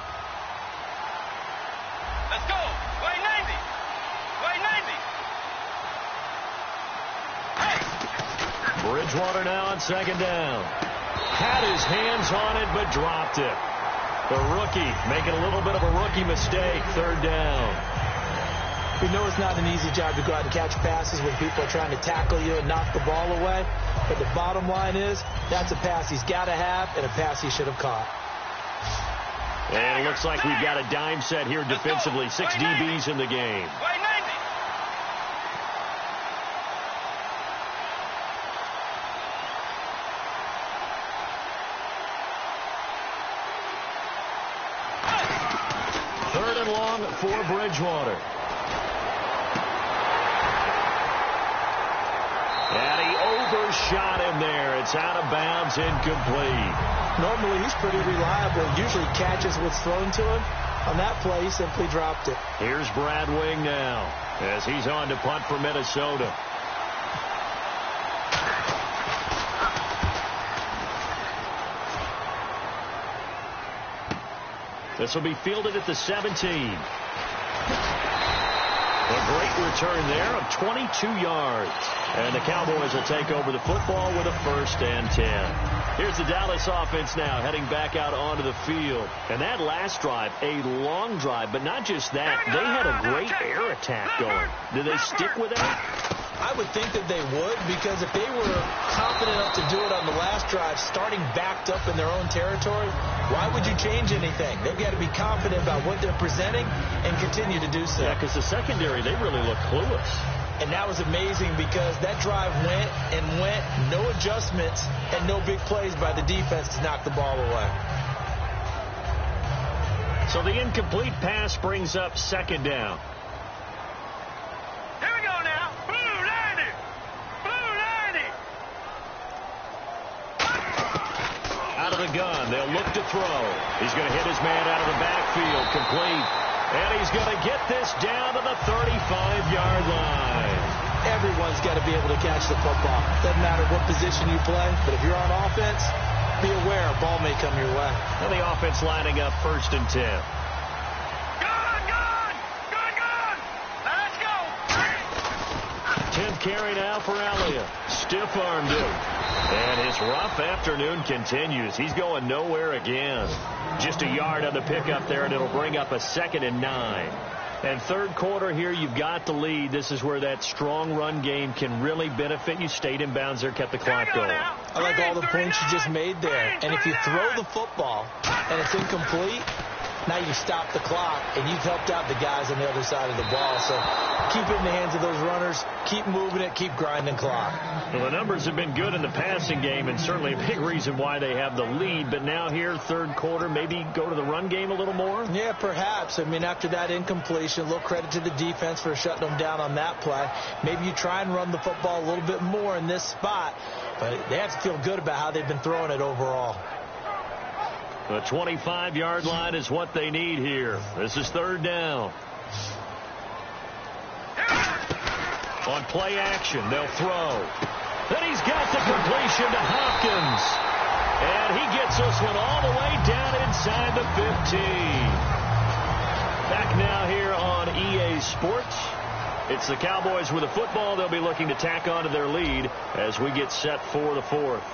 Let's go. Play 90. Play 90. Bridgewater now on 2nd down. Had his hands on it, but dropped it. The rookie making a little bit of a rookie mistake. 3rd down. We know it's not an easy job to go out and catch passes when people are trying to tackle you and knock the ball away. But the bottom line is, that's a pass he's got to have and a pass he should have caught. And it looks like we've got a dime set here defensively. 6 DBs in the game. Play 90. Long for Bridgewater. And he overshot him there. It's out of bounds, incomplete. Normally, he's pretty reliable. Usually catches what's thrown to him. On that play, he simply dropped it. Here's Brad Wing now as he's on to punt for Minnesota. This will be fielded at the 17. A great return there of 22 yards. And the Cowboys will take over the football with a 1st and 10. Here's the Dallas offense now heading back out onto the field. And that last drive, a long drive, but not just that. They had a great air attack going. Did they stick with that? I would think that they would, because if they were confident enough to do it on the last drive, starting backed up in their own territory, why would you change anything? They've got to be confident about what they're presenting and continue to do so. Yeah, because the secondary, they really look clueless. And that was amazing because that drive went and went, no adjustments and no big plays by the defense to knock the ball away. So the incomplete pass brings up 2nd down. Here we go now. Blue 90. Blue 90. Out of the gun. They'll look to throw. He's going to hit his man out of the backfield. Complete. And he's going to get this down to the 35-yard line. Everyone's got to be able to catch the football. Doesn't matter what position you play, but if you're on offense, be aware a ball may come your way. And the offense lining up 1st and 10. Let's go. 10th carry now for Elliott. Stiff-armed him. And his rough afternoon continues. He's going nowhere again. Just a yard on the pickup there, and it'll bring up a 2nd and 9. And 3rd quarter here, you've got the lead. This is where that strong run game can really benefit you. Stayed in bounds there, kept the clock going. I like all the points you just made there. And if you throw the football and it's incomplete, Now you stop the clock, and you've helped out the guys on the other side of the ball. So keep it in the hands of those runners. Keep moving it. Keep grinding clock. Well, the numbers have been good in the passing game, and certainly a big reason why they have the lead. But now here, third quarter, maybe go to the run game a little more? Yeah, perhaps. I mean, after that incompletion, a little credit to the defense for shutting them down on that play. Maybe you try and run the football a little bit more in this spot. But they have to feel good about how they've been throwing it overall. The 25-yard line is what they need here. This is third down. On play action, they'll throw. Then he's got the completion to Hopkins. And he gets this one all the way down inside the 15. Back now here on EA Sports. It's the Cowboys with the football. They'll be looking to tack on to their lead as we get set for the fourth.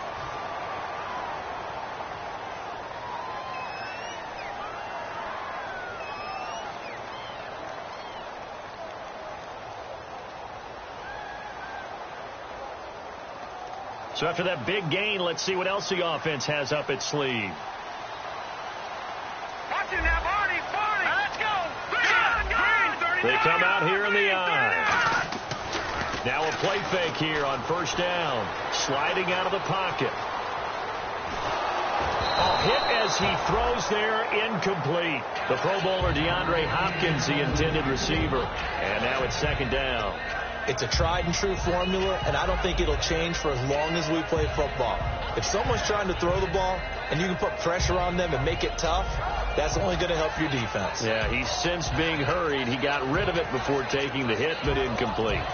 So after that big gain, let's see what else the offense has up its sleeve. Watch it now, Barney. Let's go. They come out here in the eye. Now a play fake here on first down. Sliding out of the pocket. Hit as he throws there, incomplete. The Pro Bowler DeAndre Hopkins, the intended receiver. And now it's second down. It's a tried-and-true formula, and I don't think it'll change for as long as we play football. If someone's trying to throw the ball and you can put pressure on them and make it tough, that's only going to help your defense. Yeah, he's since being hurried. He got rid of it before taking the hit, but incomplete.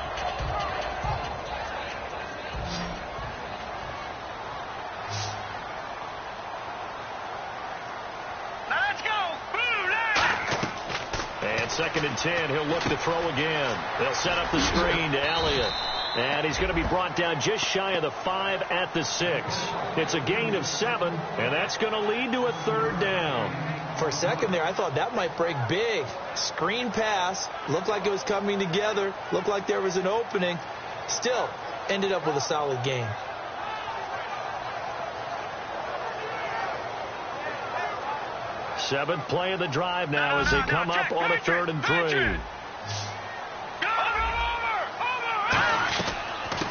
Second and 10. He'll look to throw again. They'll set up the screen to Elliott. And he's going to be brought down just shy of the 5 at the 6. It's a gain of 7, and that's going to lead to a third down. For a second there, I thought that might break big. Screen pass. Looked like it was coming together. Looked like there was an opening. Still, ended up with a solid gain. Seventh play of the drive now as they come up on a 3rd and 3.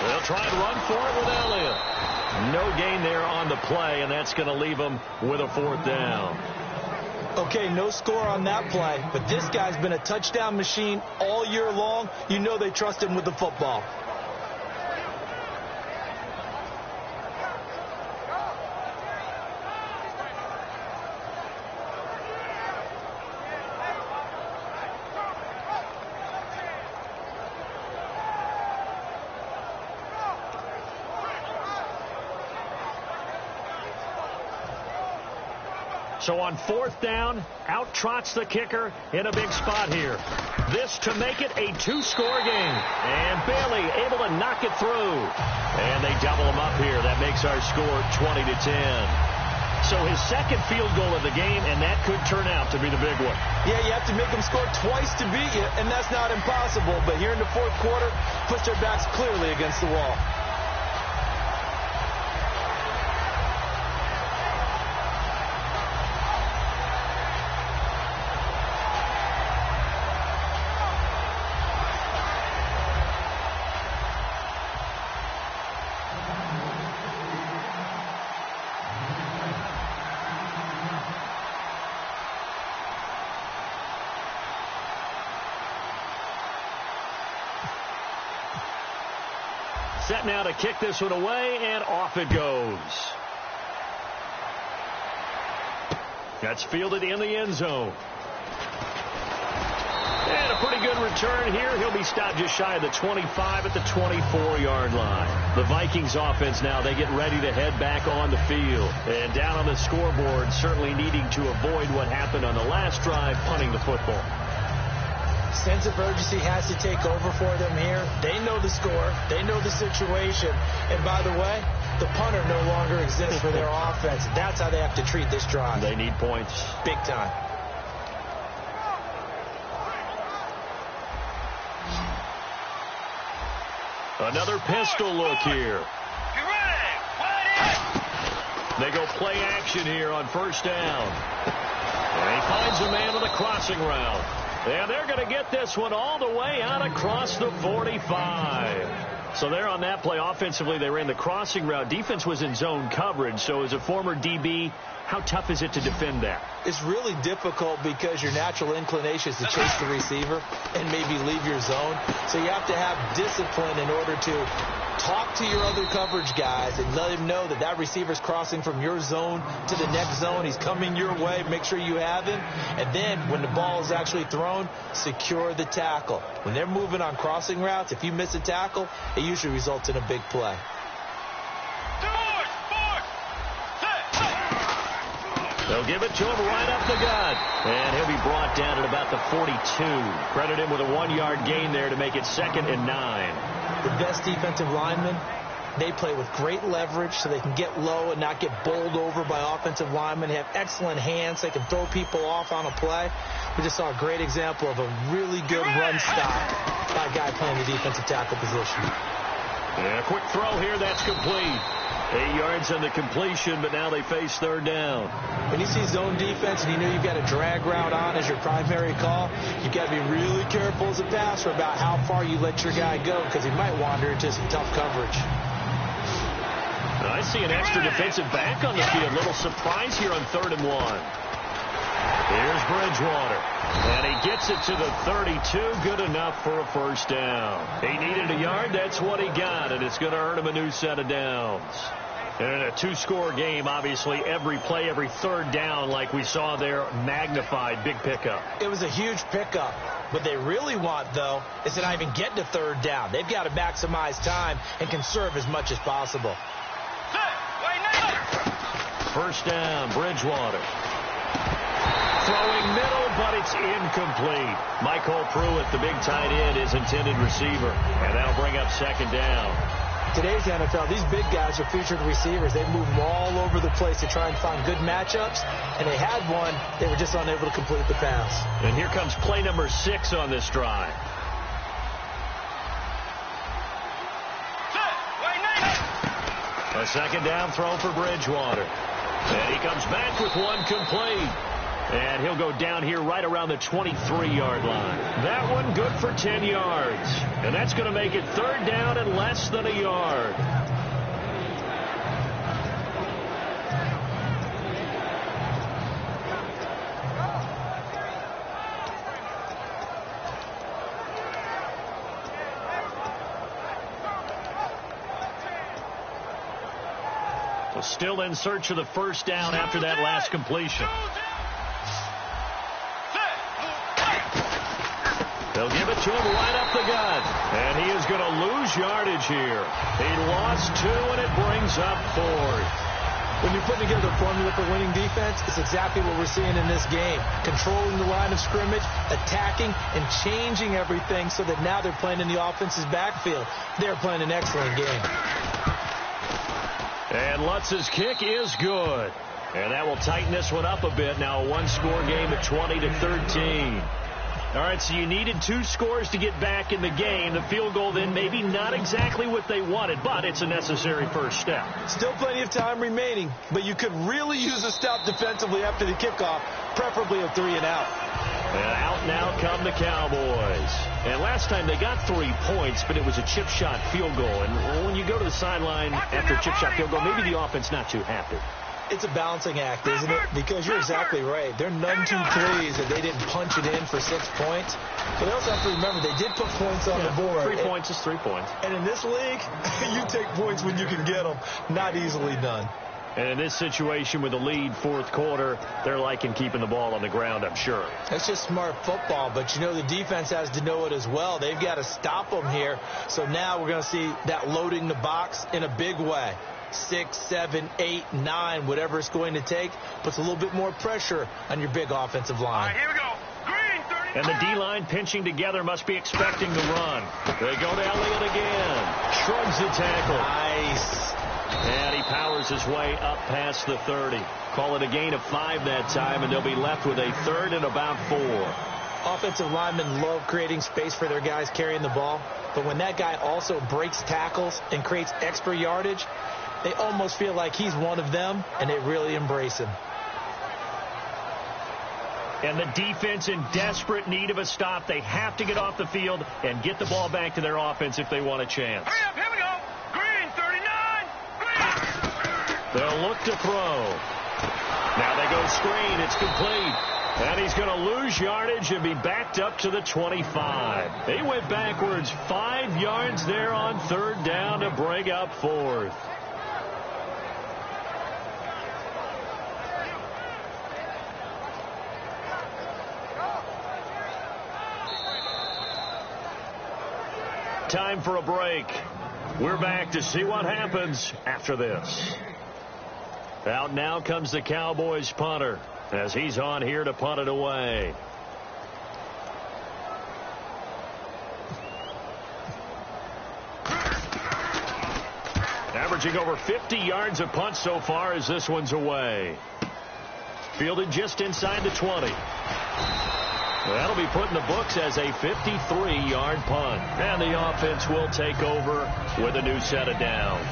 They'll try and run for it with Elliott. No gain there on the play, and that's going to leave them with a 4th down. Okay, no score on that play, but this guy's been a touchdown machine all year long. You know they trust him with the football. So on 4th down, out trots the kicker in a big spot here. This to make it a 2-score game. And Bailey able to knock it through. And they double him up here. That makes our score 20-10. So his second field goal of the game, and that could turn out to be the big one. Yeah, you have to make them score twice to beat you, and that's not impossible. But here in the 4th quarter, puts their backs clearly against the wall. Set now to kick this one away, and off it goes. That's fielded in the end zone. And a pretty good return here. He'll be stopped just shy of the 25 at the 24-yard line. The Vikings offense now, they get ready to head back on the field. And down on the scoreboard, certainly needing to avoid what happened on the last drive, punting the football. Sense of urgency has to take over for them here. They know the score. They know the situation. And by the way, the punter no longer exists for their offense. That's how they have to treat this drive. They need points. Big time. Another pistol look here. They go play action here on first down. And he finds a man with a crossing route. And they're going to get this one all the way out across the 45. So there on that play, offensively, they ran the crossing route. Defense was in zone coverage. So as a former DB, how tough is it to defend that? It's really difficult because your natural inclination is to chase the receiver and maybe leave your zone. So you have to have discipline in order to talk to your other coverage guys and let him know that that receiver's crossing from your zone to the next zone. He's coming your way. Make sure you have him. And then when the ball is actually thrown, secure the tackle. When they're moving on crossing routes, if you miss a tackle, it usually results in a big play. They'll give it to him right up the gut. And he'll be brought down at about the 42. Credit him with a 1-yard gain there to make it 2nd and 9. The best defensive linemen, they play with great leverage so they can get low and not get bowled over by offensive linemen. They have excellent hands. They can throw people off on a play. We just saw a great example of a really good run stop by a guy playing the defensive tackle position. Yeah, quick throw here. That's complete. 8 yards on the completion, but now they face 3rd down. When you see zone defense and you know you've got a drag route on as your primary call, you've got to be really careful as a passer about how far you let your guy go because he might wander into some tough coverage. I see an extra defensive back on the field. Little surprise here on 3rd and 1. Here's Bridgewater. And he gets it to the 32. Good enough for a 1st down. He needed a yard. That's what he got. And it's going to earn him a new set of downs. And in a 2-score game, obviously, every play, every 3rd down, like we saw there, magnified. Big pickup. It was a huge pickup. What they really want, though, is to not even get to 3rd down. They've got to maximize time and conserve as much as possible. 1st down, Bridgewater. Throwing middle, but it's incomplete. Michael Pruitt, the big tight end, is intended receiver. And that'll bring up 2nd down. Today's NFL, these big guys are featured receivers. They move them all over the place to try and find good matchups. And they had one. They were just unable to complete the pass. And here comes play number 6 on this drive. A 2nd down throw for Bridgewater. And he comes back with one complete. And he'll go down here right around the 23-yard line. That one good for 10 yards. And that's going to make it 3rd down and less than a yard. So still in search of the 1st down after that last completion. They'll give it to him right up the gut. And he is going to lose yardage here. He lost 2, and it brings up 4th. When you're putting together a formula for winning defense, it's exactly what we're seeing in this game. Controlling the line of scrimmage, attacking, and changing everything so that now they're playing in the offense's backfield. They're playing an excellent game. And Lutz's kick is good. And that will tighten this one up a bit. Now a 1-score game at 20-13. All right, so you needed 2 scores to get back in the game. The field goal then maybe not exactly what they wanted, but it's a necessary first step. Still plenty of time remaining, but you could really use a stop defensively after the kickoff, preferably a 3-and-out. And out now come the Cowboys. And last time they got 3 points, but it was a chip shot field goal. And when you go to the sideline after a chip shot field goal, maybe the offense not too happy. It's a balancing act, isn't it? Because you're exactly right. They're none too pleased that they didn't punch it in for 6 points. But they also have to remember they did put points on the board. 3 points is 3 points. And in this league, you take points when you can get them. Not easily done. And in this situation with the lead 4th quarter, they're liking keeping the ball on the ground, I'm sure. That's just smart football, but you know the defense has to know it as well. They've got to stop them here. So now we're going to see that loading the box in a big way. 6, 7, 8, 9, whatever it's going to take, puts a little bit more pressure on your big offensive line. All right, here we go. Green, 30. And the D-line pinching together must be expecting the run. They go to Elliott again. Shrugs the tackle. Nice. And he powers his way up past the 30. Call it a gain of 5 that time, and they'll be left with a 3rd and about 4. Offensive linemen love creating space for their guys carrying the ball, but when that guy also breaks tackles and creates extra yardage, they almost feel like he's one of them, and they really embrace him. And the defense in desperate need of a stop. They have to get off the field and get the ball back to their offense if they want a chance. Hurry up, here we go. Green, 39. Green. They'll look to throw. Now they go screen. It's complete. And he's going to lose yardage and be backed up to the 25. They went backwards 5 yards there on 3rd down to bring up 4th. Time for a break. We're back to see what happens after this. Out now comes the Cowboys punter as he's on here to punt it away. Averaging over 50 yards a punt so far as this one's away. Fielded just inside the 20. That'll be put in the books as a 53-yard punt. And the offense will take over with a new set of downs.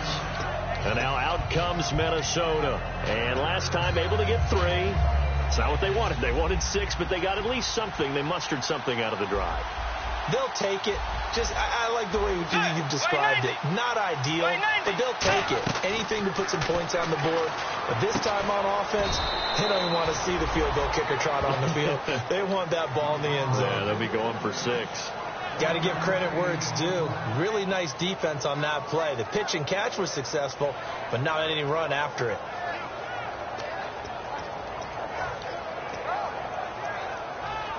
And now out comes Minnesota. And last time able to get 3. It's not what they wanted. They wanted 6, but they got at least something. They mustered something out of the drive. They'll take it. I like the way you've described it. Not ideal, but they'll take it. Anything to put some points on the board. But this time on offense, they don't even want to see the field goal kicker trot on the field. They want that ball in the end zone. Yeah, they'll be going for 6. Got to give credit where it's due. Really nice defense on that play. The pitch and catch was successful, but not any run after it.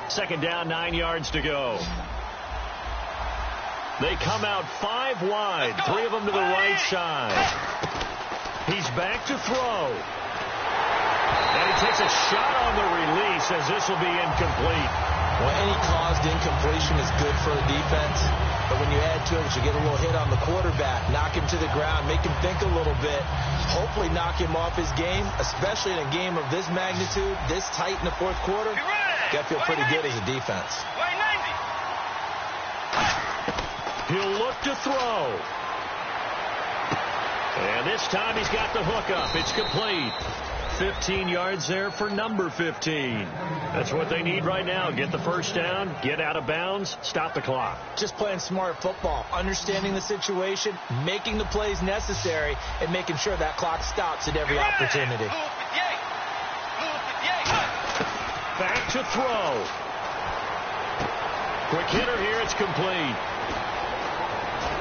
Second down, 9 yards to go. They come out 5 wide, 3 of them to the right side. He's back to throw. And he takes a shot on the release as this will be incomplete. Well, any caused incompletion is good for a defense. But when you add to it, you get a little hit on the quarterback, knock him to the ground, make him think a little bit, hopefully knock him off his game, especially in a game of this magnitude, this tight in the 4th quarter. Got to feel pretty good as a defense. He'll look to throw. And this time he's got the hook up. It's complete. 15 yards there for number 15. That's what they need right now. Get the first down, get out of bounds, stop the clock. Just playing smart football, understanding the situation, making the plays necessary, and making sure that clock stops at every opportunity. Back to throw. Quick hitter here. It's complete.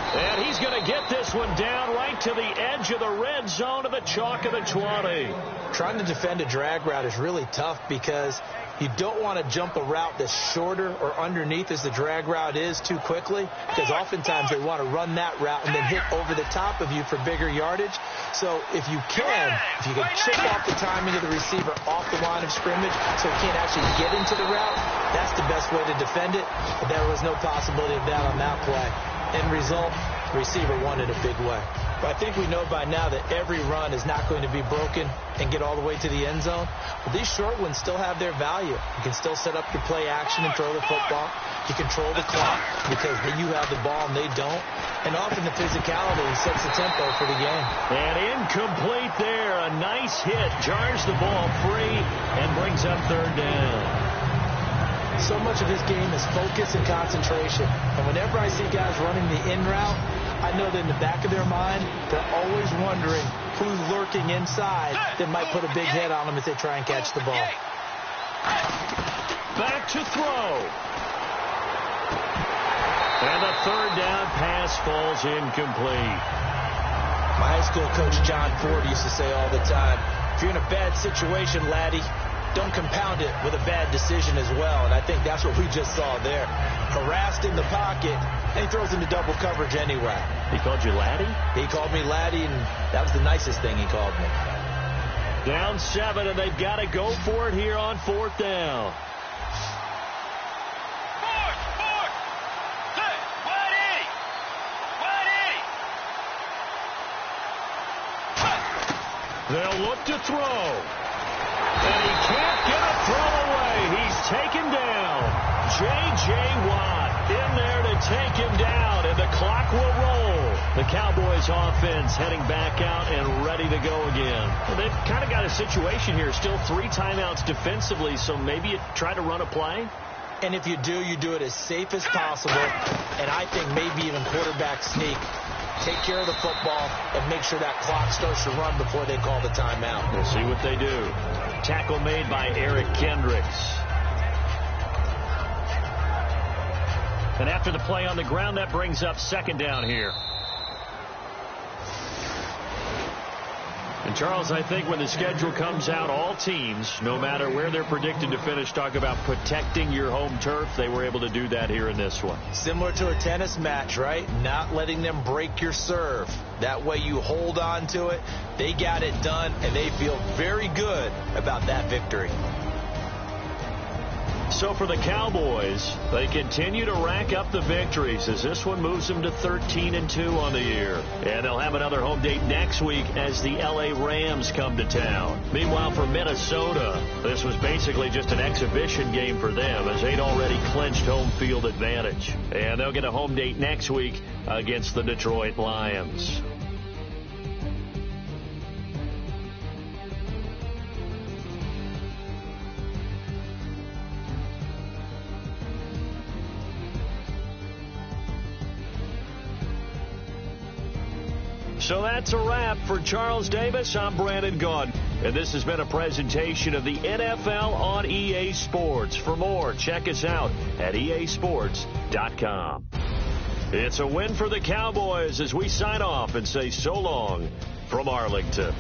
And he's going to get this one down right to the edge of the red zone of the chalk of the 20. Trying to defend a drag route is really tough because you don't want to jump a route that's shorter or underneath as the drag route is too quickly, because oftentimes they want to run that route and then hit over the top of you for bigger yardage. So if you can chip off the timing of the receiver off the line of scrimmage so he can't actually get into the route, that's the best way to defend it. But there was no possibility of that on that play. End result, the receiver won it a big way. But I think we know by now that every run is not going to be broken and get all the way to the end zone. But these short ones still have their value. You can still set up your play action and throw the football. You control the clock because you have the ball and they don't. And often the physicality sets the tempo for the game. And incomplete there. A nice hit. Jars the ball free and brings up 3rd down. So much of this game is focus and concentration. And whenever I see guys running the in route, I know that in the back of their mind, they're always wondering who's lurking inside that might put a big hit on them as they try and catch the ball. Back to throw. And the 3rd down pass falls incomplete. My high school coach, John Ford, used to say all the time, if you're in a bad situation, laddie, don't compound it with a bad decision as well. And I think that's what we just saw there. Harassed in the pocket, and he throws into double coverage anyway. He called you laddie? He called me laddie, and that was the nicest thing he called me. Down 7, and they've got to go for it here on 4th down. They'll look to throw. And he can't get a throw away. He's taken down J.J. Watt in there to take him down, and the clock will roll. The Cowboys offense heading back out and ready to go again. Well, they've kind of got a situation here. Still 3 timeouts defensively, so maybe you try to run a play. And if you do, you do it as safe as possible. And I think maybe even quarterback sneak. Take care of the football and make sure that clock starts to run before they call the timeout. We'll see what they do. Tackle made by Eric Kendricks. And after the play on the ground, that brings up second down here. And, Charles, I think when the schedule comes out, all teams, no matter where they're predicted to finish, talk about protecting your home turf. They were able to do that here in this one. Similar to a tennis match, right? Not letting them break your serve. That way you hold on to it. They got it done, and they feel very good about that victory. So for the Cowboys, they continue to rack up the victories as this one moves them to 13-2 on the year. And they'll have another home date next week as the L.A. Rams come to town. Meanwhile, for Minnesota, this was basically just an exhibition game for them as they'd already clinched home field advantage. And they'll get a home date next week against the Detroit Lions. So that's a wrap for Charles Davis. I'm Brandon Gaudin, and this has been a presentation of the NFL on EA Sports. For more, check us out at easports.com. It's a win for the Cowboys as we sign off and say so long from Arlington.